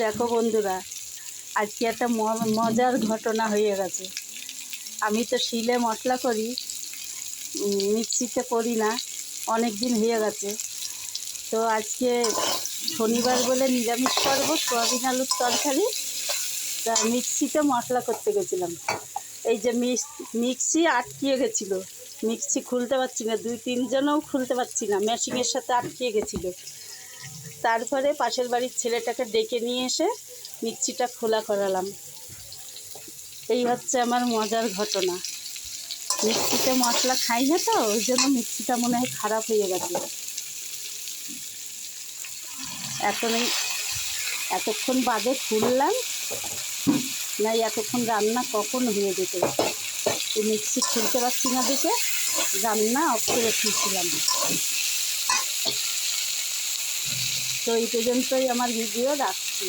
দেখো বন্ধুরা, আজকে একটা মজার ঘটনা হয়ে গেছে। আমি তো শিলে মশলা করি, মিক্সিতে করি না, অনেক দিন হয়ে গেছে। তো আজকে শনিবার বলে নিরামিষ করব, সোয়াবিন আলুর তরকারি। তা মিক্সিতে মশলা করতে গেছিলাম। এই যে মিক্সি আটকিয়ে গেছিলো, মিক্সি খুলতে পারছি না, 2-3 জনও খুলতে পারছি না, মেশিনের সাথে আটকিয়ে গেছিলো। তারপরে পাশের বাড়ির ছেলেটাকে ডেকে নিয়ে এসে মিক্সিটা খোলা করালাম। এই হচ্ছে আমার মজার ঘটনা। মিক্সিতে মশলা খাই না, তো ওই জন্য মিক্সিটা মনে হয় খারাপ হয়ে গেছে। এতক্ষণ বাদে খুললাম, না এতক্ষণ রান্না কখন হয়ে যেত। এই মিক্সি খুলতে পারছি না দেখে রান্না অফ করে খুলছিলাম। তো এই পর্যন্তই আমার ভিডিও, রাখছি।